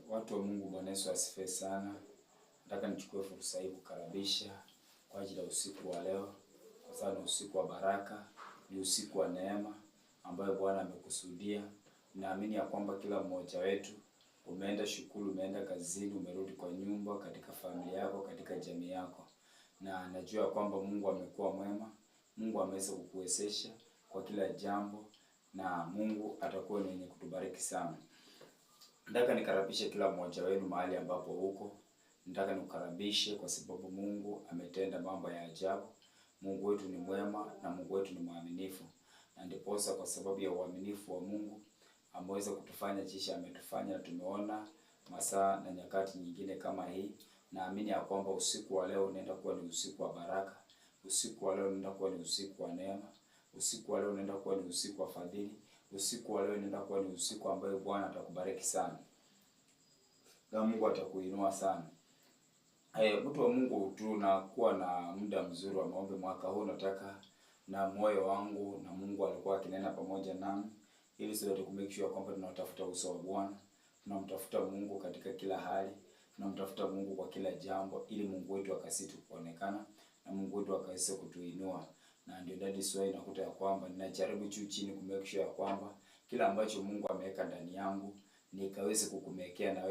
Watu wa Mungu, Bwana Yesu asifiwe sana. Nataka nichukue fursa hii kukaribisha kwa ajili ya usiku wa leo, kwa sababu ni usiku wa baraka, ni usiku wa neema ambayo Bwana amekusudia. Naamini ya kwamba kila mmoja wetu umeenda shukuru, umeenda kazini, umerudi kwa nyumba, katika familia yako, katika jamii yako. Na najua kwamba Mungu amekuwa mwema, Mungu ameweza kukuwezesha kwa kila jambo, na Mungu atakuwa mwenye kutubariki sana. Nataka nikaribishe kila mmoja wenu mahali ambapo huko. Nataka nikukaribishe kwa sababu Mungu ametenda mambo ya ajabu. Mungu wetu ni mwema na Mungu wetu ni mwaminifu. Na ndiposa kwa sababu ya uaminifu wa Mungu ameweza kutufanya jinsi ametufanya, na tumeona masaa na nyakati nyingine kama hii. Naamini ya kwamba usiku wa leo unaenda kuwa ni usiku wa baraka. Usiku wa leo unaenda kuwa ni usiku wa neema. Usiku wa leo unaenda kuwa ni usiku wa fadhili. Usiku wa leo unaenda kuwa ni usiku ambayo Bwana atakubariki sana, na Mungu atakuinua sana. Mtu wa Mungu, tunakuwa na muda mzuri wa maombi mwaka huu. Nataka na moyo wangu na Mungu alikuwa akinena pamoja nami, ili sote kumake sure kwamba tunatafuta uso wa Bwana, tunamtafuta Mungu katika kila hali, tunamtafuta Mungu kwa kila jambo, ili Mungu wetu akasiti kuonekana na Mungu wetu akaweze kutuinua. Na ndio dadi swali nakuta ya kwamba ninajaribu juu chini kumake sure ya kwamba kila ambacho Mungu ameweka ndani yangu nikaweze kukumekea na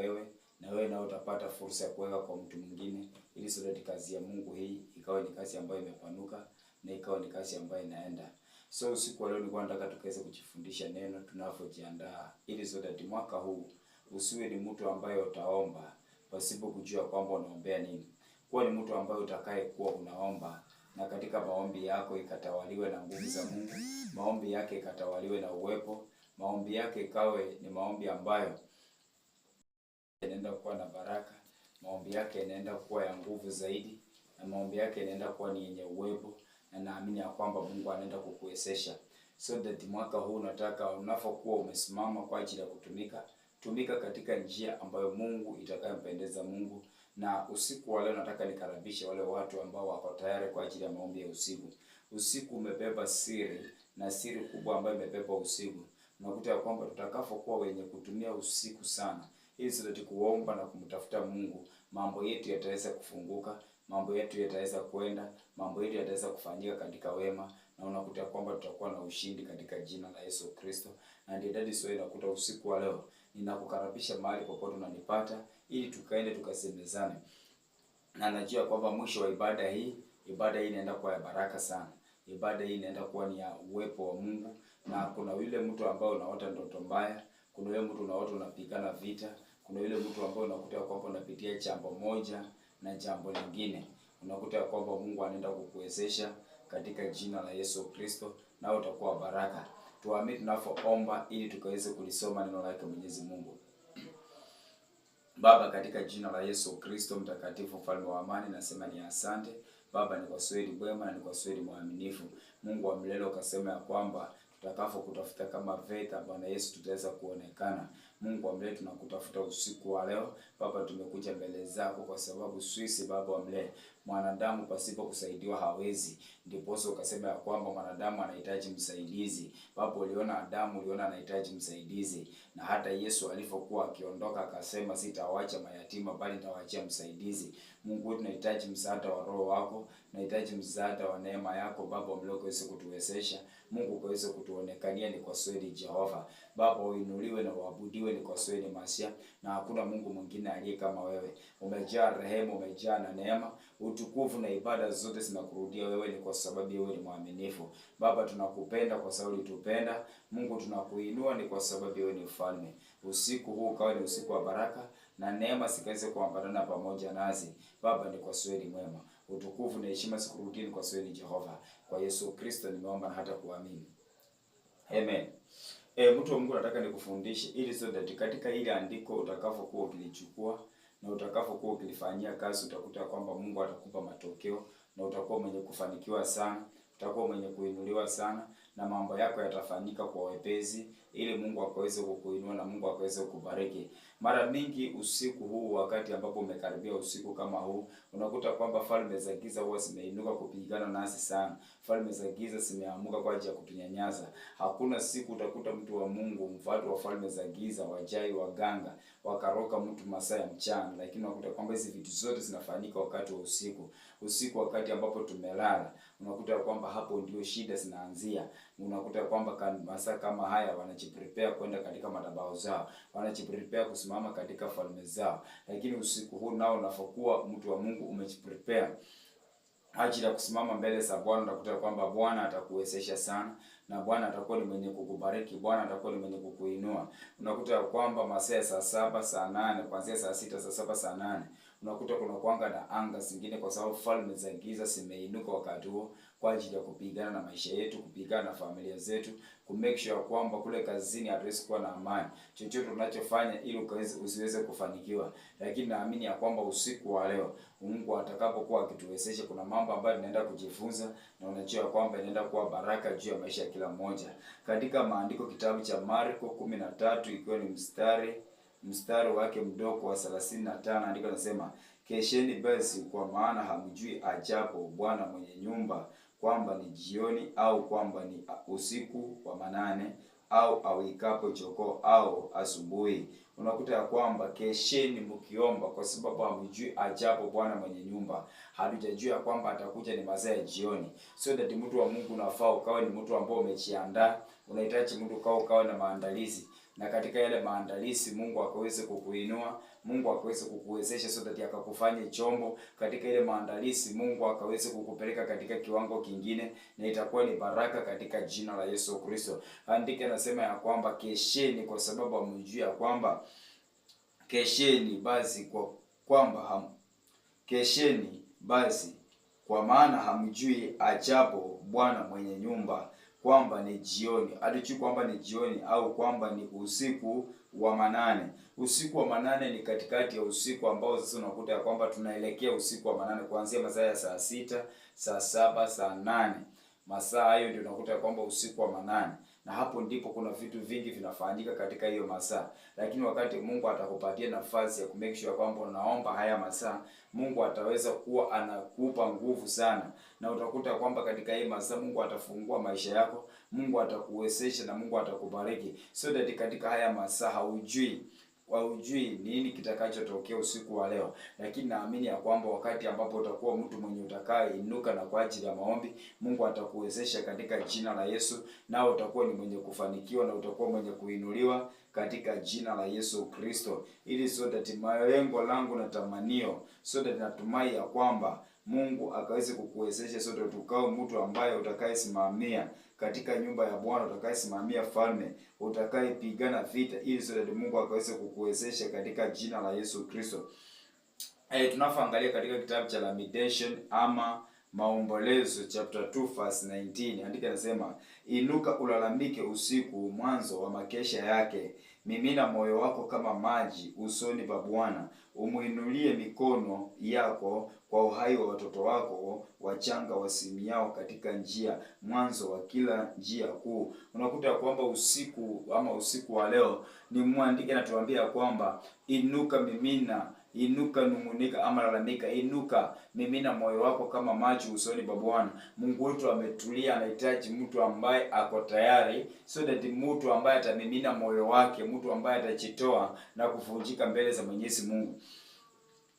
wewe nao utapata fursa ya kuweka kwa mtu mwingine, ili sote kazi ya Mungu hii ikawa ni kazi ambayo imepanuka na ikawa ni kazi ambayo inaenda. So usiku wa leo nilikuwa nataka tukaweze kujifundisha neno tunavyojiandaa, ili sote mwaka huu usiwe ni mtu ambaye utaomba pasipo kujua kwamba unaombea nini. Kuwa ni mtu ambaye utakaye kuwa unaomba, na katika maombi yako ikatawaliwe na nguvu za Mungu, maombi yake ikatawaliwe na uwepo, maombi yake ikawe ni maombi ambayo inaenda kuwa na baraka, maombi yake inaenda kuwa ya nguvu zaidi, na maombi yake inaenda kuwa ni yenye uwepo, na naamini ya kwamba Mungu anaenda kukuwezesha. So that mwaka huu nataka unapokuwa umesimama kwa ajili ya tumika katika njia ambayo Mungu itakayompendeza Mungu. Na usiku wa leo nataka nikaribishe wale watu ambao wako tayari kwa ajili ya maombi ya usiku. Usiku umebeba siri, na siri kubwa ambayo imebeba usiku. Unakuta ya kwamba tutakapokuwa wenye kutumia usiku sana, ili sote kuomba na kumtafuta Mungu, mambo yetu yataweza kufunguka, mambo yetu yataweza kwenda, mambo yetu yataweza kufanyika katika wema, na unakuta ya kwamba tutakuwa na ushindi katika jina la Yesu Kristo. Na ndio dadi swali nakuta usiku wa leo ninakukaribisha mahali popote unanipata, ili tukaende tukasemezane. Na najua kwamba mwisho wa ibada hii inaenda kuwa ya baraka sana. Ibada hii inaenda kuwa ni ya uwepo wa Mungu. Na kuna yule mtu ambaye unaota ndoto mbaya, kuna yule mtu unaota unapigana vita, kuna yule mtu ambaye unakuta kwamba unapitia jambo moja na jambo lingine. Unakuta kwamba Mungu anaenda kukuwezesha katika jina la Yesu Kristo, na utakuwa baraka. Tuamini tunapoomba ili tukaweze kulisoma neno lake Mwenyezi Mungu. Baba, katika jina la Yesu Kristo mtakatifu, mfalme wa amani, nasema ni asante. Baba, ni kwa sweli mwema na ni kwa sweli mwaminifu. Mungu wa milele, ukasema ya kwamba tutakapo kutafuta kama veta, Bwana Yesu, tutaweza kuonekana. Mungu wa milele, tunakutafuta usiku wa leo. Baba, tumekuja mbele zako kwa sababu sisi, Baba wa milele, mwanadamu pasipo kusaidiwa hawezi. Ndiposa ukasema ya kwamba mwanadamu anahitaji msaidizi. Baba, uliona Adamu, uliona anahitaji msaidizi. Na hata Yesu alipokuwa akiondoka akasema, sitawaacha mayatima bali nitawaachia msaidizi. Mungu wetu, tunahitaji msaada wa Roho wako, tunahitaji msaada wa neema yako Baba mloko uweze kutuwezesha. Mungu ukaweze kutuonekania ni kwa sweli Jehova. Baba, uinuliwe na uabudiwe ni kwa sweli Masia, na hakuna Mungu mwingine aliye kama wewe. Umejaa rehema, umejaa na neema, utukufu na ibada zote zinakurudia wewe, ni kwa sababu wewe ni mwaminifu. Baba, tunakupenda kwa sababu ulitupenda. Mungu, tunakuinua ni kwa sababu wewe ni mfalme. Usiku huu ukawe ni usiku wa baraka, na neema sikaweze kuambatana pamoja nasi. Baba, ni kwa sweli mwema. Utukufu na heshima sikurudini kwa sweli Jehova. Kwa Yesu Kristo nimeomba na hata kuamini. Amen. Mtu wa Mungu, nataka nikufundishe ili sote katika ile andiko utakapokuwa ukilichukua na utakapokuwa ukilifanyia kazi, utakuta kwamba Mungu atakupa matokeo, na utakuwa mwenye kufanikiwa sana, utakuwa mwenye kuinuliwa sana, na mambo yako yatafanyika kwa wepesi, ili Mungu akaweze kukuinua na Mungu akaweze kukubariki. Mara mingi usiku huu, wakati ambapo umekaribia usiku kama huu, unakuta kwamba falme za giza huwa zimeinuka kupigana nasi sana. Falme za giza zimeamuka kwa ajili ya kutunyanyasa. Hakuna siku utakuta mtu wa Mungu, mfano wa falme za giza, wajai, waganga, wakaroka mtu masaa ya mchana, lakini unakuta kwamba hizi vitu zote zinafanyika wakati wa usiku. Usiku wakati ambapo tumelala, unakuta kwamba hapo ndio shida zinaanzia. Unakuta kwamba masaa kama haya wanajiprepare kwenda katika madhabahu zao, wanajiprepare kusimama katika falme zao. Lakini usiku huu nao unafokuwa mtu wa Mungu umejiprepare ajili ya kusimama mbele za Bwana, unakuta kwamba Bwana atakuwezesha sana, na Bwana atakuwa ni mwenye kukubariki, Bwana atakuwa ni mwenye kukuinua. Unakuta kwamba masaa saa 7, saa 8, kuanzia saa 6, saa 7, saa 8, unakuta kuna kuanga na anga zingine, kwa sababu falme za giza zimeinuka wakati huo kwa ajili ya kupigana na maisha yetu, kupigana na familia zetu, ku make sure kwamba kule kazini hatuwezi kuwa na amani. Chochote unachofanya ili usiweze kufanikiwa. Lakini naamini ya kwamba usiku wa leo Mungu atakapokuwa akituwezesha, kuna mambo ambayo tunaenda kujifunza, na unajua kwamba inaenda kuwa baraka juu ya maisha ya kila mmoja. Katika maandiko, kitabu cha Marko 13 ikiwa ni mstari wake mdogo wa 35, andiko nasema, kesheni basi, kwa maana hamjui ajapo Bwana mwenye nyumba, kwamba ni jioni au kwamba ni usiku wa manane, au awikapo jogoo au asubuhi. Unakuta ya kwamba kesheni mkiomba, kwa sababu hamjui ajapo Bwana mwenye nyumba. Hatujajua kwamba atakuja ni masaa ya jioni. So that mtu wa Mungu unafaa ukawe ni mtu ambao umejiandaa. Unahitaji mtu ukawe na maandalizi, na katika yale maandalizi Mungu akaweze kukuinua, Mungu akaweze kukuwezesha, so that akakufanye chombo. Katika ile maandalizi Mungu akaweze kukupeleka katika kiwango kingine, na itakuwa ni baraka katika jina la Yesu Kristo. Andika nasema ya kwamba kesheni, kwa sababu hamjui ya kwamba kesheni basi kesheni basi, kwa maana hamjui ajapo Bwana mwenye nyumba, kwamba ni jioni. Hatujui kwamba ni jioni au kwamba ni usiku wa manane. Usiku wa manane ni katikati ya usiku ambao sasa unakuta ya kwamba tunaelekea usiku wa manane, kuanzia masaa ya saa 6, saa 7, saa 8. Masaa hayo ndio unakuta ya kwamba usiku wa manane, na hapo ndipo kuna vitu vingi vinafanyika katika hiyo masaa. Lakini wakati Mungu atakupatia nafasi ya kumake sure kwamba unaomba haya masaa, Mungu ataweza kuwa anakupa nguvu sana, na utakuta kwamba katika hii masaa Mungu atafungua maisha yako, Mungu atakuwezesha na Mungu atakubariki. So that katika haya masaa haujui nini kitakachotokea usiku wa leo. Lakini naamini ya kwamba wakati ambapo utakuwa mtu mwenye utakayeinuka na kwa ajili ya maombi, Mungu atakuwezesha katika jina la Yesu, na utakuwa ni mwenye kufanikiwa na utakuwa mwenye kuinuliwa katika jina la Yesu Kristo. Ili so that malengo langu na tamanio, so that natumai ya kwamba Mungu akaweze kukuwezesha, so that ukao mtu ambaye utakayesimamia katika nyumba ya Bwana, utakayesimamia falme, utakayepigana vita, ili so that Mungu akaweze kukuwezesha katika jina la Yesu Kristo. Tunapoangalia katika kitabu cha Lamentation ama Maombolezo chapter 2 verse 19, andika nasema, inuka ulalamike usiku, mwanzo wa makesha yake, mimina moyo wako kama maji usoni pa Bwana, umuinulie mikono yako kwa uhai wa watoto wako wachanga wasimiao katika njia, mwanzo wa kila njia kuu. Unakuta kwamba usiku wa leo ni mwandike natuambia kwamba inuka, mimina, inuka, numunika ama lalamika, inuka, mimina moyo wako kama maji usoni pa Bwana. Mungu wetu ametulia, anahitaji mtu ambaye ako tayari, so that mtu ambaye atamimina moyo wake, mtu ambaye atajitoa na kuvunjika mbele za Mwenyezi Mungu.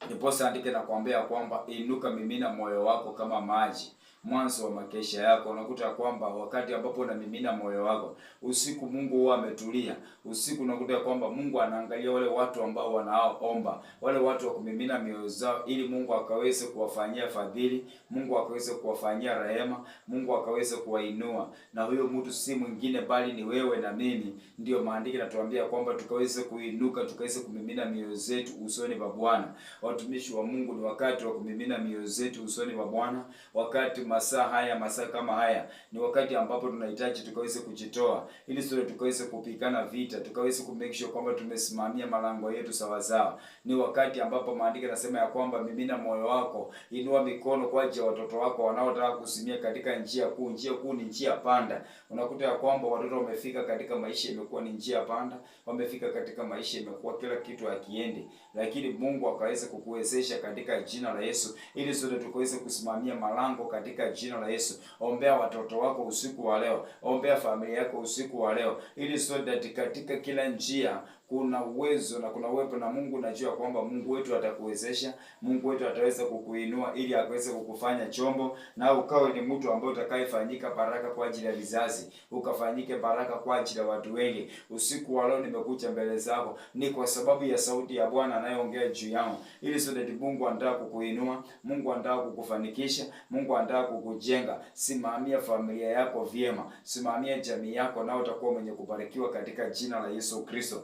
Ndiposa andike na kuambia kwamba inuka, mimina moyo wako kama maji mwanzo wa makesha yako. Unakuta kwamba wakati ambapo unamimina moyo wako usiku, Mungu huwa ametulia. Usiku unakuta kwamba Mungu anaangalia wale watu ambao wanaomba, wale watu wa kumimina mioyo zao, ili Mungu akaweze kuwafanyia fadhili, Mungu akaweze kuwafanyia rehema, Mungu akaweze kuwainua. Na huyo mtu si mwingine bali ni wewe na mimi. Ndio maandiko yanatuambia kwamba tukaweze kuinuka, tukaweze kumimina mioyo zetu usoni pa Bwana. Watumishi wa Mungu, ni wakati wa kumimina mioyo zetu usoni pa Bwana, wakati masaa kama haya ni wakati ambapo tunahitaji tukaweze kujitoa, ili sote tukaweze kupigana vita, tukaweze ku make sure kwamba tumesimamia malango yetu sawa sawa. Ni wakati ambapo maandiko yanasema ya kwamba mimina moyo wako, inua mikono kwa ajili ya watoto wako wanaotaka kusimia katika njia kuu. Njia kuu ni njia panda. Unakuta ya kwamba watoto wamefika katika maisha imekuwa ni njia panda, wamefika katika maisha imekuwa kila kitu hakiendi, lakini Mungu akaweza kukuwezesha katika jina la Yesu, ili sote tukaweze kusimamia malango katika jina la Yesu. Ombea watoto wako usiku wa leo, ombea familia yako usiku wa leo, ili sote katika kila njia kuna uwezo na kuna uwepo, na Mungu najua kwamba Mungu wetu atakuwezesha, Mungu wetu ataweza kukuinua ili akaweze kukufanya chombo, na ukawe ni mtu ambaye utakayefanyika baraka kwa ajili ya vizazi, ukafanyike baraka kwa ajili ya watu wengi. Usiku wa leo nimekuja mbele zako ni kwa sababu ya sauti ya Bwana anayeongea juu yangu, ili sote Mungu anataka kukuinua, Mungu anataka kukufanikisha, Mungu anataka kukujenga. Simamia familia yako vyema, simamia jamii yako, na utakuwa mwenye kubarikiwa katika jina la Yesu Kristo.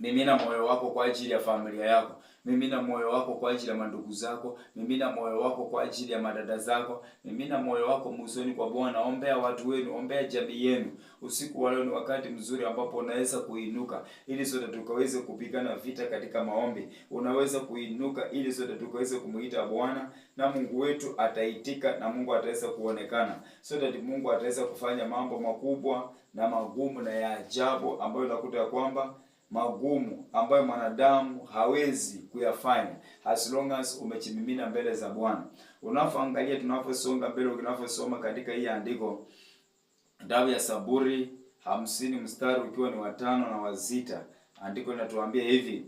Mimina moyo wako kwa ajili ya familia yako. Mimina moyo wako kwa ajili ya mandugu zako. Mimina moyo wako kwa ajili ya madada zako. Mimina moyo wako musoni kwa Bwana. Ombea watu wenu, ombea jamii yenu. Usiku wa leo ni wakati mzuri ambapo unaweza kuinuka ili sote tukaweze kupigana vita katika maombi. Unaweza kuinuka ili sote tukaweze kumuita Bwana, na Mungu wetu ataitika, na Mungu ataweza kuonekana. Sote Mungu ataweza kufanya mambo makubwa na magumu na ya ajabu ambayo unakuta kwamba magumu ambayo mwanadamu hawezi kuyafanya as long as umechimimina mbele za Bwana. Unapoangalia tunaposonga mbele, unaposoma katika hii andiko kitabu ya Zaburi 50 mstari ukiwa ni wa 5 na wa 6, andiko linatuambia hivi: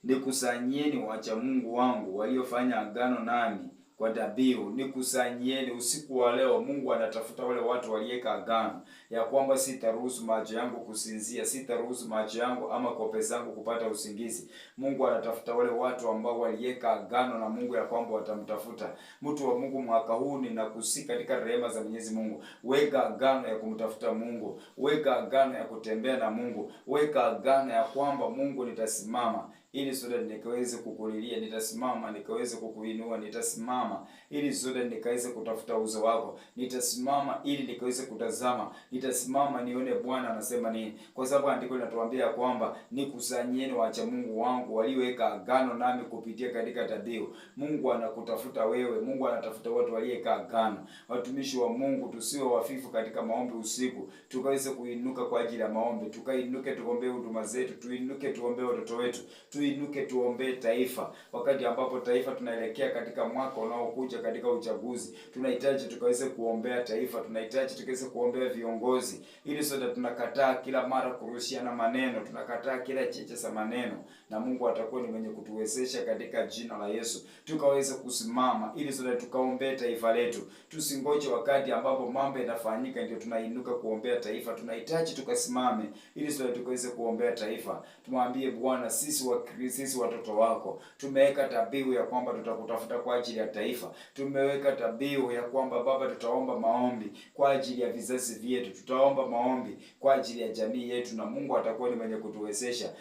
nikusanyieni wacha Mungu wangu waliofanya agano nami kwa dhabihu. Nikusanyieni usiku wa leo. Mungu anatafuta wale watu walieka agano ya kwamba sitaruhusu macho yangu kusinzia, sitaruhusu macho yangu ama kope zangu kupata usingizi. Mungu anatafuta wale watu ambao walieka agano na Mungu ya kwamba watamtafuta. Mtu wa Mungu, mwaka huu ninakusi katika rehema za Mwenyezi Mungu, weka agano ya kumtafuta Mungu, weka agano ya kutembea na Mungu, weka agano ya kwamba Mungu nitasimama ili sote nikaweze kukulilia, nitasimama nikaweze kukuinua, nitasimama ili sote nikaweze kutafuta uso wako, nitasimama ili nikaweze kutazama, nitasimama nione Bwana anasema nini, kwa sababu andiko linatuambia kwamba nikusanyieni wacha Mungu wangu walioweka agano nami kupitia katika dhabihu. Mungu anakutafuta wewe, Mungu anatafuta watu walioweka agano. Watumishi wa Mungu, tusiwe wafifu katika maombi usiku, tukaweze kuinuka kwa ajili ya maombi, tukainuke tuombee huduma zetu, tuinuke tuombee watoto wetu, tuinuke tuombee taifa. Wakati ambapo taifa tunaelekea katika mwaka unaokuja katika uchaguzi, tunahitaji tukaweze kuombea taifa, tunahitaji tukaweze kuombea viongozi, ili sote tunakataa kila mara kurushiana maneno, tunakataa kila cheche za maneno, na Mungu atakuwa ni mwenye kutuwezesha katika jina la Yesu, tukaweze kusimama ili sote tukaombee taifa letu. Tusingoje wakati ambapo mambo yanafanyika ndio tunainuka kuombea taifa. Tunahitaji tukasimame ili sote tukaweze kuombea taifa. Tumwambie Bwana, sisi watoto wako tumeweka dhabihu ya kwamba tutakutafuta kwa ajili ya taifa. Tumeweka dhabihu ya kwamba Baba, tutaomba maombi kwa ajili ya vizazi vyetu, tutaomba maombi kwa ajili ya jamii yetu, na Mungu atakuwa ni mwenye kutuwezesha.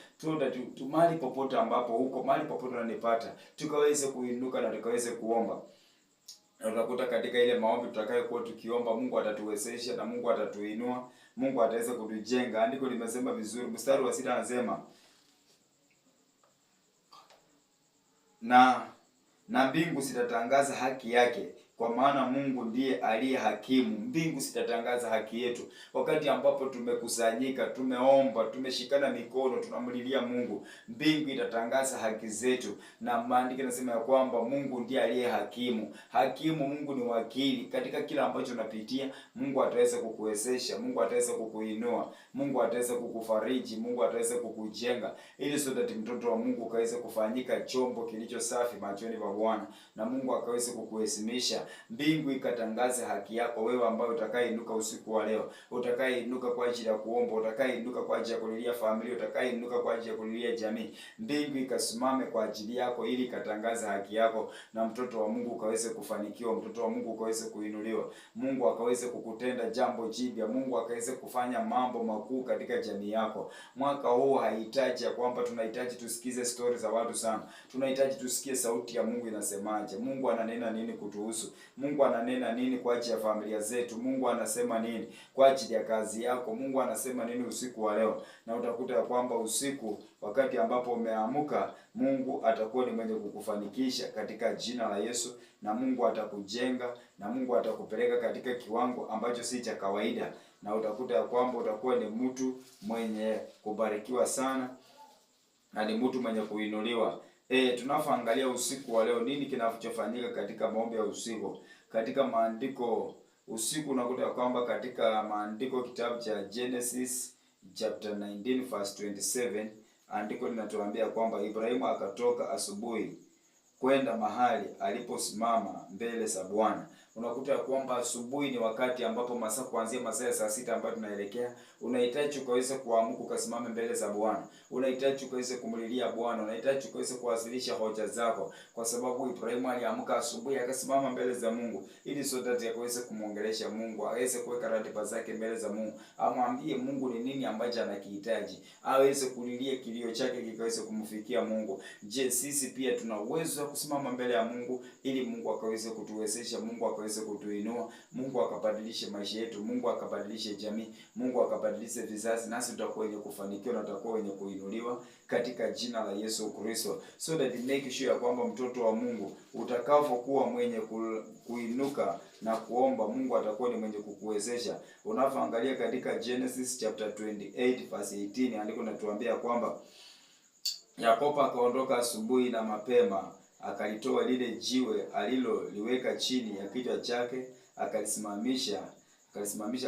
Mahali popote ambapo huko, mahali popote unanipata, tukaweze kuinuka na tukaweze kuomba. Na utakuta katika ile maombi tutakayokuwa tukiomba, Mungu atatuwezesha na Mungu atatuinua, Mungu ataweza kutujenga. Andiko limesema vizuri, mstari wa 6 anasema na mbingu zitatangaza haki yake, kwa maana Mungu ndiye aliye hakimu. Mbingu zitatangaza haki yetu. Wakati ambapo tumekusanyika, tumeomba, tumeshikana mikono, tunamlilia Mungu, mbingu itatangaza haki zetu. Na maandiko yanasema ya kwamba Mungu ndiye aliye hakimu. Hakimu, Mungu ni wakili. Katika kila ambacho unapitia, Mungu ataweza kukuwezesha, Mungu ataweza kukuinua, Mungu ataweza kukufariji, Mungu ataweza kukujenga, ili sote mtoto wa Mungu kaweze kufanyika chombo kilicho safi machoni pa Bwana, na Mungu akaweze kukuheshimisha. Mbingu ikatangaze haki yako, wewe ambaye utakayeinuka usiku wa leo, utakayeinuka kwa ajili ya kuomba, utakayeinuka kwa ajili ya kulilia familia, utakayeinuka kwa ajili ya kulilia jamii. Mbingu ikasimame kwa ajili yako ili ikatangaze haki yako, na mtoto wa Mungu ukaweze kufanikiwa, mtoto wa Mungu ukaweze kuinuliwa, Mungu akaweze kukutenda jambo jipya, Mungu akaweze kufanya mambo makuu katika jamii yako. Mwaka huu haihitaji ya kwamba tunahitaji tusikize stories za watu sana. Tunahitaji tusikie sauti ya Mungu inasemaje, Mungu ananena nini kutuhusu. Mungu ananena nini kwa ajili ya familia zetu? Mungu anasema nini kwa ajili ya kazi yako? Mungu anasema nini usiku wa leo? Na utakuta ya kwamba usiku, wakati ambapo umeamka, Mungu atakuwa ni mwenye kukufanikisha katika jina la Yesu, na Mungu atakujenga, na Mungu atakupeleka katika kiwango ambacho si cha kawaida, na utakuta ya kwamba utakuwa ni mtu mwenye kubarikiwa sana, na ni mtu mwenye kuinuliwa. Tunapoangalia usiku wa leo, nini kinachofanyika katika maombi ya usiku? Katika maandiko usiku, unakuta ya kwamba katika maandiko, kitabu cha Genesis chapter 19 verse 27, andiko linatuambia kwamba Ibrahimu akatoka asubuhi kwenda mahali aliposimama mbele za Bwana. Unakuta ya kwamba asubuhi ni wakati ambapo masaa kuanzia masaa ya saa sita ambayo tunaelekea, unahitaji ukaweze kuamka ukasimame mbele za Bwana. Unahitaji ukaweze kumlilia Bwana, unahitaji ukaweze kuwasilisha hoja zako, kwa sababu Ibrahimu aliamka asubuhi akasimama mbele za Mungu ili sote akaweze kumuongelesha Mungu, aweze kuweka ratiba zake mbele za Mungu, amwambie Mungu ni nini ambacho anakihitaji, aweze kulilia kilio chake kikaweze kumfikia Mungu. Je, sisi pia tuna uwezo wa kusimama mbele ya Mungu ili Mungu akaweze kutuwezesha, Mungu akaweze kutuinua, Mungu akabadilishe maisha yetu, Mungu akabadilishe jamii, Mungu akabadilishe vizazi, nasi tutakuwa wenye kufanikiwa na tutakuwa wenye kuinuliwa katika jina la Yesu Kristo. So that make sure ya kwamba mtoto wa Mungu utakapokuwa mwenye kuinuka na kuomba, Mungu atakuwa ni mwenye kukuwezesha. Unapoangalia katika Genesis chapter 28 verse 18, andiko linatuambia kwamba Yakobo akaondoka asubuhi na mapema, akalitoa lile jiwe aliloliweka chini ya kichwa chake, akalisimamisha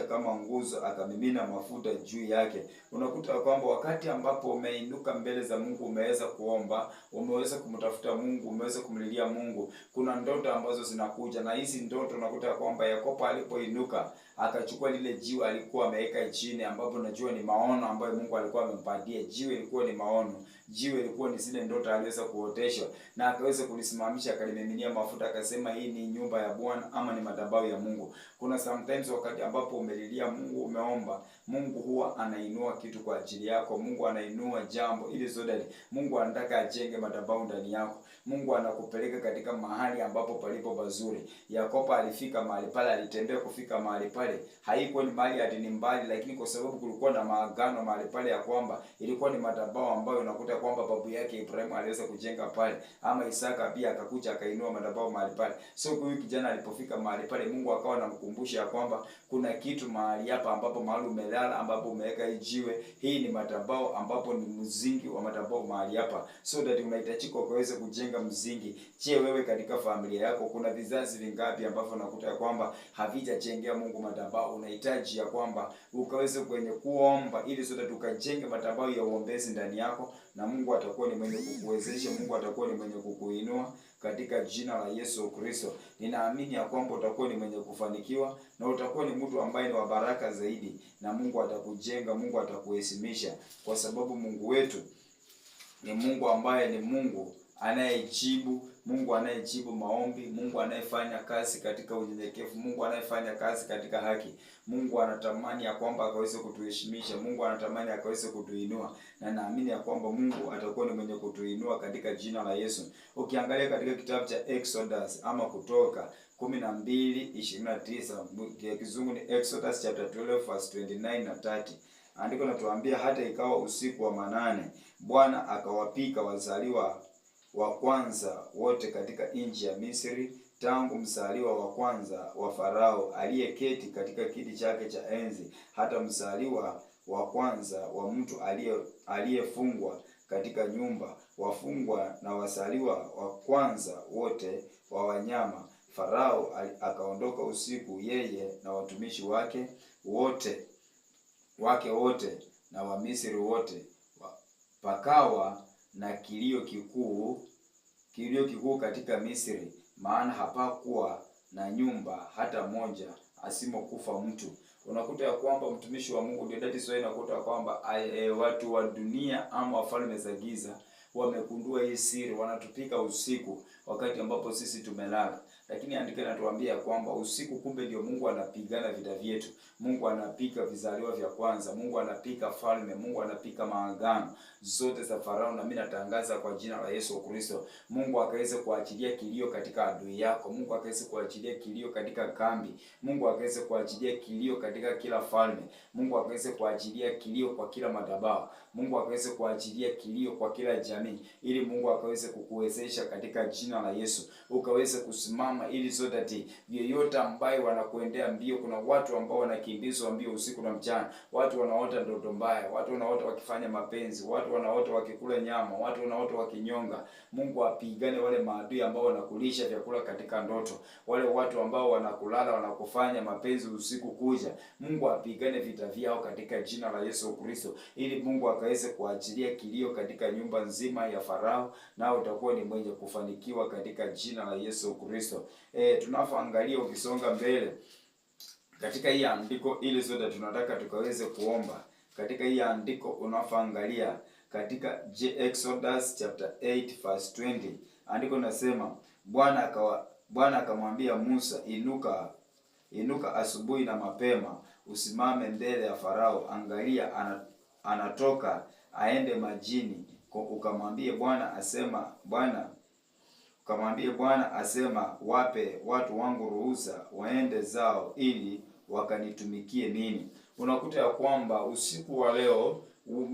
kama nguzo, akamimina mafuta juu yake. Unakuta kwamba wakati ambapo umeinuka mbele za Mungu, umeweza kuomba, umeweza kumtafuta Mungu, umeweza kumlilia Mungu, kuna ndoto ambazo zinakuja, na hizi ndoto unakuta kwamba Yakobo alipoinuka akachukua lile jiwe alikuwa ameweka chini, ambapo najua ni maono ambayo Mungu alikuwa amempatia. Jiwe ilikuwa ni maono, jiwe ilikuwa ni zile ndoto aliweza kuoteshwa, na akaweza kulisimamisha, akalimiminia mafuta, akasema hii ni nyumba ya Bwana ama ni madhabahu ya Mungu. Kuna sometimes wakati ambapo umelilia Mungu, umeomba, Mungu huwa anainua kitu kwa ajili yako. Mungu anainua jambo ili zote, Mungu anataka ajenge madhabahu ndani yako. Mungu anakupeleka katika mahali ambapo palipo pazuri. Yakobo alifika mahali pale, alitembea kufika mahali pale. Haikuwa ni mahali hadi ni mbali, lakini kwa sababu kulikuwa na maagano mahali pale ya kwamba ilikuwa ni madhabahu ambayo unakuta kwamba babu yake Ibrahimu aliweza kujenga pale, ama Isaka pia akakuja akainua madhabahu mahali pale. So huyu kijana alipofika mahali pale, Mungu akawa anamkumbusha kwamba kuna kitu mahali hapa ambapo mahali umelala, ambapo umeweka hii jiwe, hii ni madhabahu, ambapo ni mzingi wa madhabahu mahali hapa. So that unahitajika ukaweze kujenga mzingi. Je, wewe katika familia yako kuna vizazi vingapi ambavyo unakuta kwamba havijajengea Mungu madhabahu? Unahitaji ya kwamba ukaweze kwenye kuomba ili sote tukajenge madhabahu ya uombezi ndani yako, na Mungu atakuwa ni mwenye kukuwezesha, Mungu atakuwa ni mwenye kukuinua katika jina la Yesu Kristo. Ninaamini ya kwamba utakuwa ni mwenye kufanikiwa na utakuwa ni mtu ambaye ni wa baraka zaidi, na Mungu atakujenga, Mungu atakuheshimisha, kwa sababu Mungu wetu ni Mungu ambaye ni Mungu anayejibu, Mungu anayejibu maombi, Mungu anayefanya kazi katika unyenyekevu, Mungu anayefanya kazi katika haki. Mungu anatamani ya kwamba akaweze kutuheshimisha, Mungu anatamani akaweze kutuinua, na naamini ya kwamba Mungu atakuwa ni mwenye kutuinua katika jina la Yesu. Ukiangalia katika kitabu cha Exodus ama Kutoka 12:29, ya kizungu ni Exodus chapter 12 verse 29 na 30. Andiko linatuambia hata ikawa usiku wa manane, Bwana akawapika wazaliwa wa kwanza wote katika nchi ya Misri, tangu mzaliwa wa kwanza wa Farao aliyeketi katika kiti chake cha enzi, hata mzaliwa wa kwanza wa mtu aliyefungwa katika nyumba, wafungwa na wazaliwa wa kwanza wote wa wanyama. Farao akaondoka usiku, yeye na watumishi wake wote na Wamisri wote. Pakawa na kilio kikuu katika Misri, maana hapakuwa na nyumba hata moja asimokufa mtu. Unakuta ya kwamba mtumishi wa Mungu ndio dadi swali, unakuta kwamba watu wa dunia ama wafalme za giza wamegundua hii siri, wanatupika usiku wakati ambapo sisi tumelala. Lakini andiko linatuambia kwamba usiku kumbe ndio Mungu anapigana vita vyetu. Mungu anapika vizaliwa vya kwanza, Mungu anapika falme, Mungu anapika maagano zote za Farao. Na mimi natangaza kwa jina la Yesu Kristo, Mungu akaweze kuachilia kilio katika adui yako, Mungu akaweze kuachilia kilio katika kambi, Mungu akaweze kuachilia kilio katika kila falme, Mungu akaweze kuachilia kilio kwa kila madhabahu, Mungu akaweze kuachilia kilio kwa kila jamii, ili Mungu akaweze kukuwezesha katika jina la Yesu, ukaweze kusimama, ili so that yeyote ambaye wanakuendea mbio, kuna watu ambao wanakimbizwa mbio usiku na mchana, watu wanaota ndoto mbaya, watu wanaota wakifanya mapenzi, watu wanaota wakikula nyama, watu wanaota wakinyonga. Mungu apigane wale maadui ambao wanakulisha vyakula katika ndoto, wale watu ambao wanakulala wanakufanya mapenzi usiku kuja. Mungu apigane vita vyao katika jina la Yesu Kristo, ili Mungu akaweze kuachilia kilio katika nyumba nzima ya Farao, na utakuwa ni mwenye kufanikiwa katika jina la Yesu Kristo. Tunapoangalia ukisonga mbele katika hii andiko, ili zote tunataka tukaweze kuomba katika hii andiko. Unapoangalia katika Exodus chapter 8 verse 20, andiko nasema Bwana akamwambia Musa, inuka asubuhi na mapema, usimame mbele ya Farao, angalia anatoka aende majini, ukamwambie Bwana asema wape watu wangu ruhusa waende zao, ili wakanitumikie mimi. Unakuta ya kwamba usiku wa leo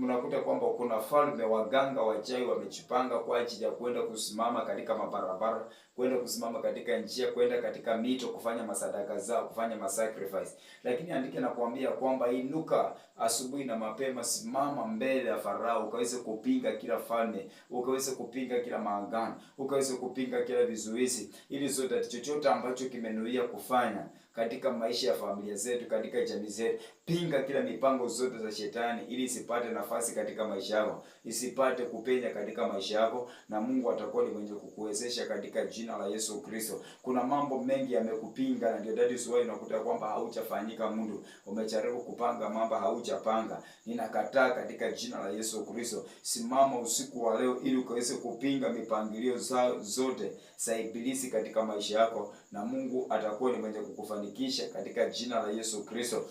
unakuta kwamba kuna falme, waganga, wachawi wamejipanga kwa ajili ya kwenda kusimama katika mabarabara, kwenda kusimama katika njia, kwenda katika mito kufanya masadaka zao, kufanya masacrifice. Lakini andike na kuambia kwamba inuka asubuhi na mapema, simama mbele ya Farao, ukaweze kupinga kila falme, ukaweze kupinga kila maagano, ukaweze kupinga kila vizuizi, ili zote chochote ambacho kimenuia kufanya katika maisha ya familia zetu, katika jamii zetu, pinga kila mipango zote za shetani, ili isipate nafasi katika maisha yako, isipate kupenya katika maisha yako, na Mungu atakuwa ni mwenye kukuwezesha katika jina la Yesu Kristo. Kuna mambo mengi yamekupinga, na ndio dadi suwai unakuta kwamba haujafanyika mundu, umejaribu kupanga mambo haujapanga. Ninakataa katika jina la Yesu Kristo. Simama usiku wa leo, ili ukaweze kupinga mipangilio zote za ibilisi katika maisha yako, na Mungu atakuwa ni mwenye kukufanikisha katika jina la Yesu Kristo.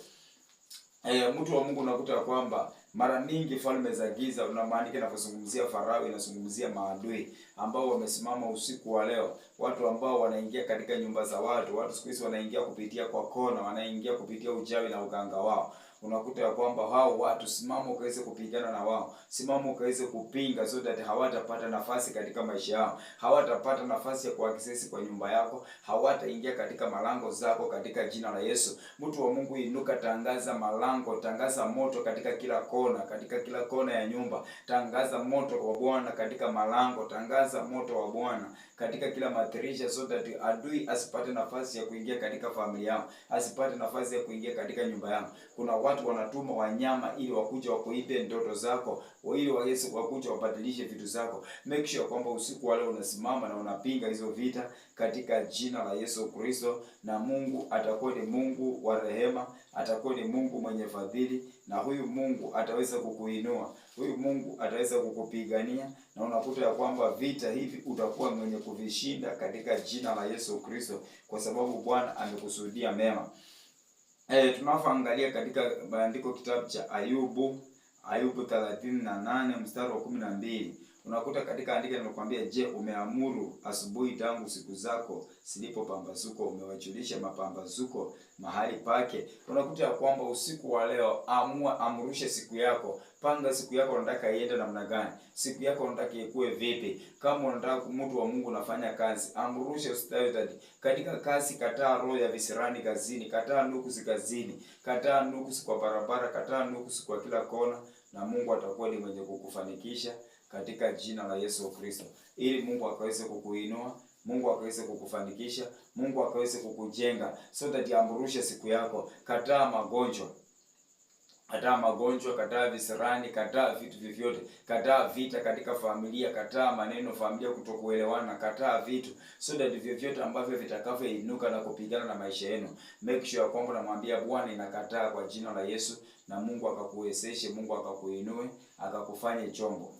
Mtu wa Mungu, unakuta kwamba mara mingi falme za giza, unamaandika inapozungumzia Farao inazungumzia maadui ambao wamesimama usiku wa leo, watu ambao wanaingia katika nyumba za watu siku hizi wanaingia kupitia kwa kona, wanaingia kupitia uchawi na uganga wao. Unakuta ya kwamba hao watu, simama ukaweze kupigana na wao, simama ukaweze kupinga, so that hawatapata nafasi katika maisha yao, hawatapata nafasi ya kuaccess kwa nyumba yako, hawataingia katika malango zako katika jina la Yesu. Mtu wa Mungu, inuka, tangaza malango, tangaza moto katika kila kona, katika kila kona ya nyumba, tangaza moto wa Bwana katika malango, tangaza moto wa Bwana katika kila madirisha, so that adui asipate nafasi ya kuingia katika familia yao, asipate nafasi ya kuingia katika nyumba yao. Kuna watu wanatuma wanyama ili wakuja wakuibe ndoto zako, ili waweze wakuja wabadilishe vitu zako. Make sure kwamba usiku wale unasimama na unapinga hizo vita katika jina la Yesu Kristo, na Mungu atakuwa ni Mungu wa rehema, atakuwa ni Mungu mwenye fadhili, na huyu Mungu ataweza kukuinua, huyu Mungu ataweza kukupigania, na unakuta ya kwamba vita hivi utakuwa mwenye kuvishinda katika jina la Yesu Kristo, kwa sababu Bwana amekusudia mema. Tunapoangalia katika maandiko, kitabu cha Ayubu 38 mstari wa 12, unakuta katika andiko nimekwambia, je, umeamuru asubuhi tangu siku zako zilipopambazuka, umewajulisha mapambazuko mahali pake. Unakuta ya kwamba usiku wa leo, amrushe siku yako, panga siku yako, unataka iende namna gani, siku yako unataka ikue vipi. Kama unataka, mtu wa Mungu, unafanya kazi, amrushe ustadi katika kazi. Kataa roho ya visirani kazini, kataa nukusi kazini, kataa nukusi kwa barabara, kataa nukusi kwa kila kona, na Mungu atakuwa ni mwenye kukufanikisha katika jina la Yesu Kristo, ili Mungu akaweze kukuinua, Mungu akaweze kukufanikisha, Mungu akaweze kukujenga, so that amrushe siku yako. Kataa magonjwa, kataa magonjwa, kataa visirani, kataa vitu vyovyote, kataa vita katika familia, kataa maneno familia kutokuelewana, kataa vitu, so that vyovyote ambavyo vitakavyoinuka na kupigana na maisha yenu, make sure kwamba namwambia Bwana, inakataa kwa jina la Yesu, na Mungu akakuwezeshe, Mungu akakuinue, akakufanye chombo,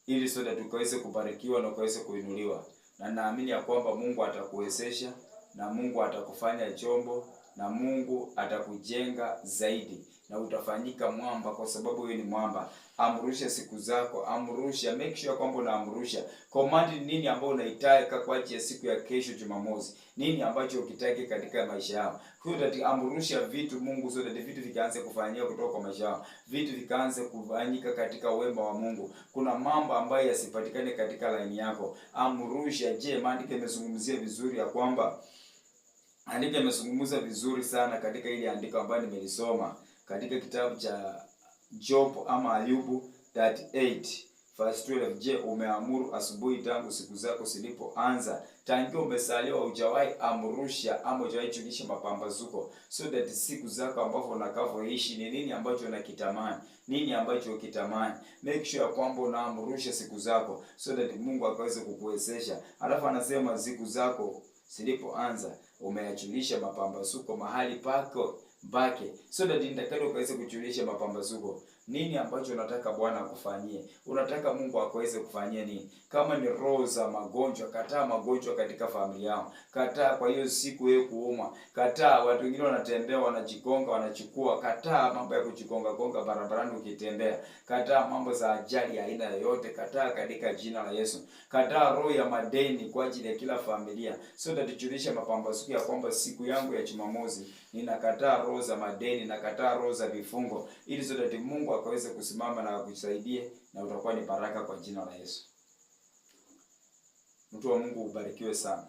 ili so that ukaweze kubarikiwa na ukaweze kuinuliwa. na naamini ya kwamba Mungu atakuwezesha na Mungu atakufanya chombo na Mungu atakujenga zaidi na utafanyika mwamba, kwa sababu wewe ni mwamba. Amrusha siku zako, amrusha, make sure kwamba unaamrusha. Command nini ambayo unaitaka kwa ajili ya siku ya kesho Jumamosi. Nini ambacho ukitaki katika maisha yao. So that amrusha vitu Mungu, so that vitu vikaanze kufanyika kutoka kwa maisha yao. Vitu vikaanze kufanyika katika wema wa Mungu. Kuna mambo ambayo yasipatikane katika line yako. Amrusha. Je, maandiko yamezungumzia vizuri ya kwamba andiko yamezungumza vizuri sana katika ile andiko ambayo nimelisoma katika kitabu cha Job ama Ayubu 38 verse 12. Je, umeamuru asubuhi tangu siku zako zilipoanza, tangu umesaliwa hujawahi amrusha ama hujawahi chulisha mapambazuko, so that siku zako ambavyo unakavoishi ni nini ambacho unakitamani, nini ambacho ukitamani. Make sure kwamba unaamrusha siku zako so that Mungu akaweze kukuwezesha. Alafu anasema siku zako zilipoanza umeyachulisha mapambazuko mahali pako bake, so that nitakalo ukaweze kuchulisha mapambazuko. Nini ambacho unataka Bwana akufanyie? Unataka Mungu akaweze kufanyia nini? Kama ni roho za magonjwa, kataa magonjwa katika familia yao. Kataa kwa hiyo siku wewe kuumwa. Kataa watu wengine wanatembea wanajigonga, wanachukua. Kataa mambo ya kujigonga gonga barabarani ukitembea. Kataa mambo za ajali ya aina yoyote. Kataa katika jina la Yesu. Kataa roho ya madeni kwa ajili ya kila familia. So that tujulishe mapambazuko ya kwamba siku yangu ya Jumamosi ninakataa roho za madeni, nakataa roho za vifungo, ili so that Mungu akaweze kusimama na akusaidie na utakuwa ni baraka kwa jina la Yesu. Mtu wa Mungu ubarikiwe sana.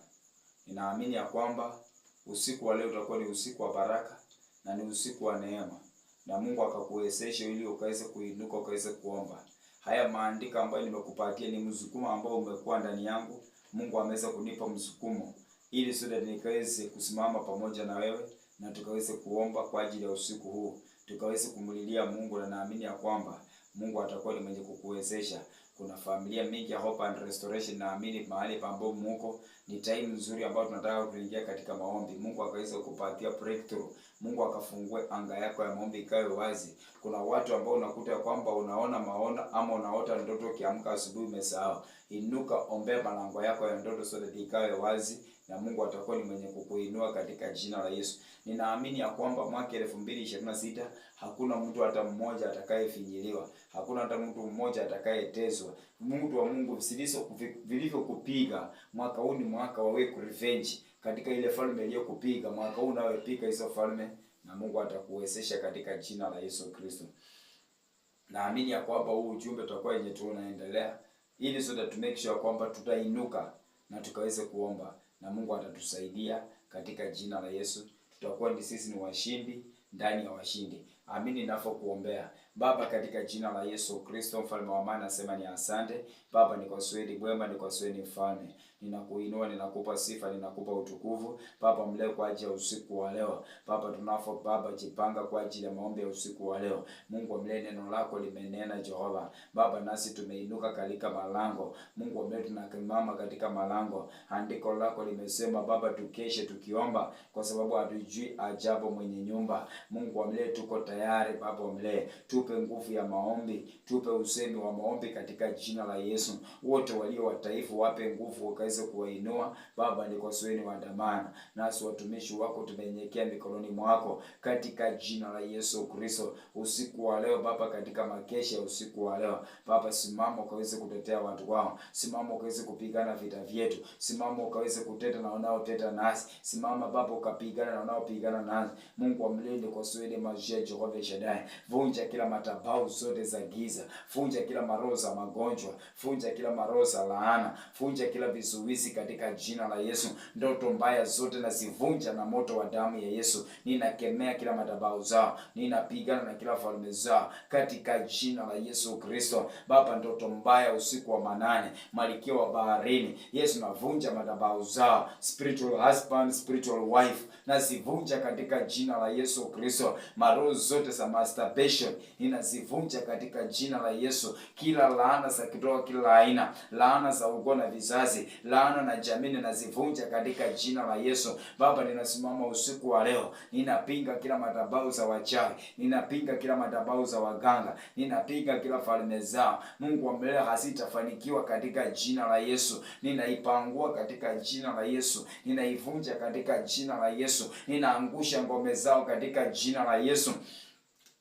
Ninaamini ya kwamba usiku wa leo utakuwa ni usiku wa baraka na ni usiku wa neema, na Mungu akakuwezesha ili ukaweze kuinuka, ukaweze kuomba. Haya maandiko ambayo nimekupatia ni msukumo ambao umekuwa ndani yangu. Mungu ameweza kunipa msukumo ili so that nikaweze kusimama pamoja na wewe na tukaweze kuomba kwa ajili ya usiku huu. Tukaweze kumlilia Mungu, na naamini ya kwamba Mungu atakuwa ni mwenye kukuwezesha. Kuna familia mingi ya Hope and Restoration, naamini mahali ambapo mko ni time nzuri ambayo tunataka kuingia katika maombi. Mungu akaweza kukupatia breakthrough. Mungu akafungue anga yako ya maombi ikawe wazi. Kuna watu ambao unakuta kwamba unaona maono ama unaota ndoto, ukiamka asubuhi umesahau. Inuka, ombea malango yako ya ndoto so that ikawe wazi, na Mungu atakuwa ni mwenye kukuinua katika jina la Yesu. Ninaamini ya kwamba mwaka 2026 hakuna mtu hata mmoja atakayefinyiliwa. Hakuna hata mtu mmoja atakayeteswa. Mtu wa Mungu, vilivyokupiga mwaka huu ni mwaka wa wewe revenge katika ile falme iliyokupiga. Mwaka huu nawe piga hizo falme na Mungu atakuwezesha katika jina la Yesu Kristo. Naamini ya kwamba huu ujumbe tutakuwa yenye tunaendelea ili so that to make sure kwamba tutainuka na tukaweze kuomba na Mungu atatusaidia katika jina la Yesu. Tutakuwa ni sisi ni washindi ndani ya washindi. Amini ninapokuombea. Baba, katika jina la Yesu Kristo mfalme wa amani, nasema ni asante. Baba, ni kwa swedi mwema, ni kwa swedi mfalme. Ninakuinua, ninakupa sifa, ninakupa utukufu. Baba, mleo kwa ajili ya usiku wa leo. Baba, Baba, jipanga kwa ajili ya maombi ya usiku wa leo. Mungu amlete, neno lako limenena Jehova. Baba, nasi tumeinuka katika malango. Mungu amlete, tunasimama katika malango. Andiko lako limesema Baba, tukeshe tukiomba kwa sababu hatujui ajabu mwenye nyumba. Mungu amlete, tuko tayari Baba, amlete. Tupe nguvu ya maombi, tupe usemi wa maombi katika jina la Yesu. Wote walio wataifu wape nguvu wakaweze kuwainua. Baba, ni kwa sweni wa damana. Nasi watumishi wako tumenyekea mikononi mwako katika jina la Yesu Kristo. Usiku wa leo Baba, katika makesha ya usiku wa leo Baba, simama ukaweze kutetea watu wao. Simama ukaweze kupigana vita vyetu. Simama ukaweze kuteta na wanaoteta nasi. Simama Baba ukapigana na wanaopigana nasi. Mungu amlinde kwa sweni majia Jehova Shaddai. Vunja kila madhabahu zote za giza. Vunja kila maroho za magonjwa. Vunja kila maroho za laana. Vunja kila vizuizi katika jina la Yesu. Ndoto mbaya zote na zivunja na moto wa damu ya Yesu. Ninakemea kila madhabahu zao. Ninapigana na kila falme zao katika jina la Yesu Kristo. Baba, ndoto mbaya usiku wa manane, malkia wa baharini, Yesu, navunja madhabahu zao. Spiritual husband, spiritual wife, na zivunja katika jina la Yesu Kristo. Maroho zote za masturbation ninazivunja katika jina la Yesu. Kila laana za kiroho, kila aina laana za ukoo na vizazi, laana na jamii, ninazivunja katika jina la Yesu. Baba, ninasimama usiku wa leo, ninapinga kila madhabahu za wachawi, ninapinga kila madhabahu za waganga, ninapinga kila falme zao. Mungu wa milele, hazitafanikiwa katika jina la Yesu. Ninaipangua katika jina la Yesu, ninaivunja katika jina la Yesu, ninaangusha ngome zao katika jina la Yesu.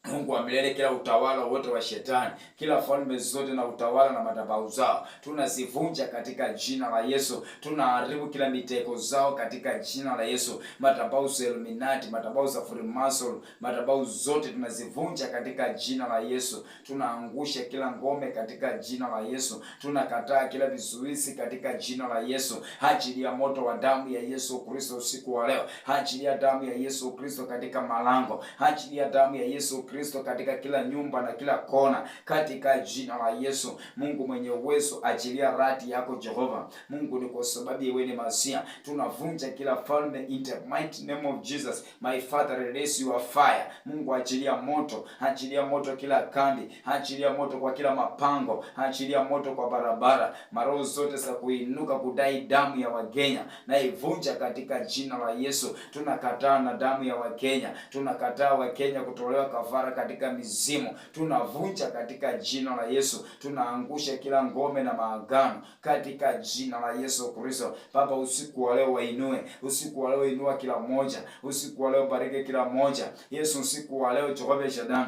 Mungu wa milele, kila utawala wote wa shetani, kila falme zote na utawala na madhabahu zao, tunazivunja katika jina la Yesu. Tunaharibu kila miteko zao katika jina la Yesu. Madhabahu za Illuminati, madhabahu za Freemason, madhabahu zote tunazivunja katika jina la Yesu. Tunaangusha kila ngome katika jina la Yesu. Tunakataa kila vizuizi katika jina la Yesu. Achilia moto wa damu ya Yesu Kristo usiku wa leo. Achilia damu ya Yesu Kristo katika malango. Achilia damu ya Yesu Kristo katika kila nyumba na kila kona katika jina la Yesu. Mungu mwenye uwezo, achilia radi yako Jehova. Mungu, ni kwa sababu wewe ni Masia. Tunavunja kila falme in the mighty name of Jesus. My Father, release your fire. Mungu, achilia moto kila kambi, achilia moto kwa kila mapango, achilia moto kwa barabara. Maroho zote za kuinuka kudai damu ya Wakenya na ivunja katika jina la Yesu. Tunakataa na damu ya Wakenya, tunakataa Wakenya kutolewa kafara katika mizimu, tunavunja katika jina la Yesu. Tunaangusha kila ngome na maagano katika jina la Yesu Kristo. Baba, usiku wa leo wainue, usiku wa leo inua kila mmoja, usiku wa leo bariki kila mmoja Yesu. Usiku wa leo Jehova Shaddai,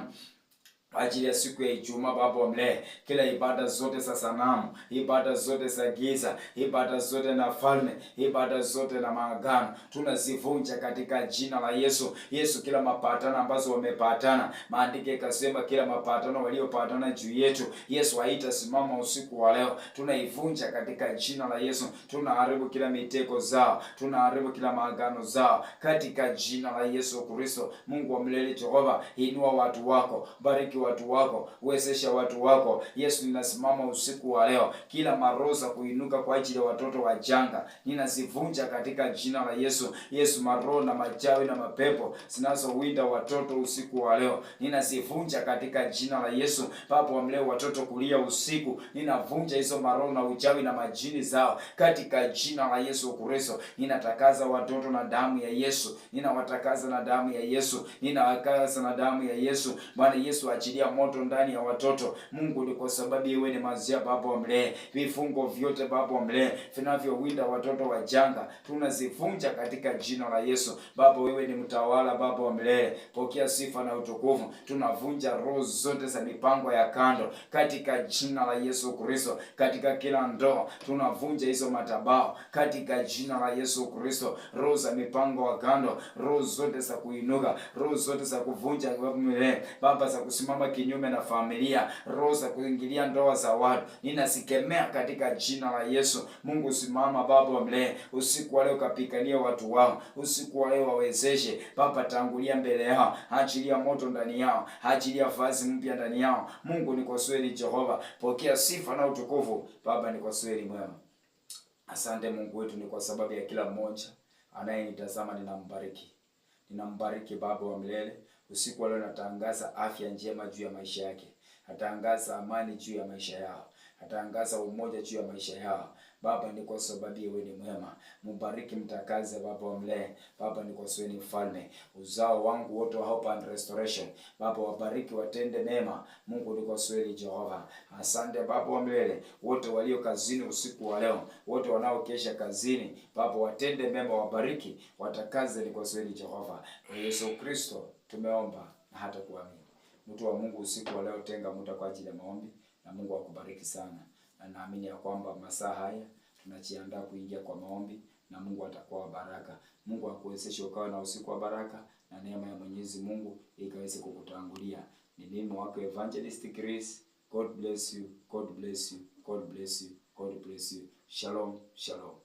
ajili ya siku ya Ijumaa, Baba wa milele, kila ibada zote za sanamu, ibada zote za giza, ibada zote na falme, ibada zote na maagano, tunazivunja katika jina la Yesu. Yesu, kila mapatano ambazo wamepatana, maandiko yakasema kila mapatano waliopatana juu yetu, Yesu, haitasimama usiku wa leo. Tunaivunja katika jina la Yesu. Tunaharibu kila mitego zao, tunaharibu kila maagano zao katika jina la Yesu Kristo. Mungu wa milele Jehova, inua watu wako, bariki watu wako, uwezesha watu wako Yesu. Ninasimama usiku wa leo, kila maroza kuinuka kwa ajili ya watoto wajanga, ninazivunja katika jina la Yesu. Yesu, maroho na machawi na mapepo zinazowinda watoto usiku wa leo, ninazivunja katika jina la Yesu. Baba wa milele, watoto kulia usiku, ninavunja hizo maroho na uchawi na majini zao katika jina la Yesu Kristo. Ninatakaza watoto na damu ya Yesu, ninawatakaza na damu ya Yesu, ninawakaza na damu ya Yesu. Bwana Yesu, achilia moto ndani ya watoto. Mungu, ni kwa sababu wewe ni Masia, Baba wa milele. Vifungo vyote Baba wa milele vinavyowinda watoto wajanga, tunazivunja katika jina la Yesu. Baba, wewe ni mtawala, Baba wa milele, pokea sifa na utukufu. Tunavunja roho zote za mipango ya kando katika jina la Yesu Kristo. Katika kila ndoa tunavunja hizo madhabahu katika jina la Yesu Kristo. Roho za mipango ya kando, roho zote za kuinuka, roho zote za kuvunja Baba milele, Baba za kusimama kinyume na familia, roho za kuingilia ndoa za watu, ninasikemea katika jina la Yesu. Mungu, simama Baba wa milele, usiku wa leo kapigania watu wao, usiku wa leo wawezeshe Baba, tangulia mbele yao, achilia moto ndani yao, achilia vazi mpya ndani yao. Mungu, ni kwa sweli Jehova, pokea sifa na utukufu. Baba, ni kwa sweli mwema. Asante Mungu wetu, ni kwa sababu ya kila mmoja anayenitazama, ninambariki Baba wa milele. Usiku wa leo natangaza afya njema juu ya maisha yake, natangaza amani juu ya maisha yao, natangaza umoja juu ya maisha yao. Baba, ni kwa sababu wewe ni mwema. Mbariki mtakaze Baba wa milele. Baba, ni kwa sababu ni mfalme. Uzao wangu wote wa Hope and Restoration, Baba, wabariki, watende mema. Mungu, ni kwa sababu Jehova. Asante Baba wa milele. Wote walio kazini usiku wa leo, wote wanaokesha kazini, Baba, watende mema, wabariki, watakaze, ni kwa sababu Jehova. Kwa Yesu Kristo tumeomba na hata kuamini. Mtu wa Mungu, usiku wa leo tenga muda kwa ajili ya maombi, na Mungu akubariki sana. Na naamini ya kwamba masaa haya tunajiandaa kuingia kwa maombi, na Mungu atakuwa wa baraka. Mungu akuwezeshe ukawa na usiku wa baraka, na neema ya Mwenyezi Mungu ikaweze kukutangulia. Ni mimi wako Evangelist Chris. God bless you. God bless you. God bless you. God bless you. Shalom, shalom.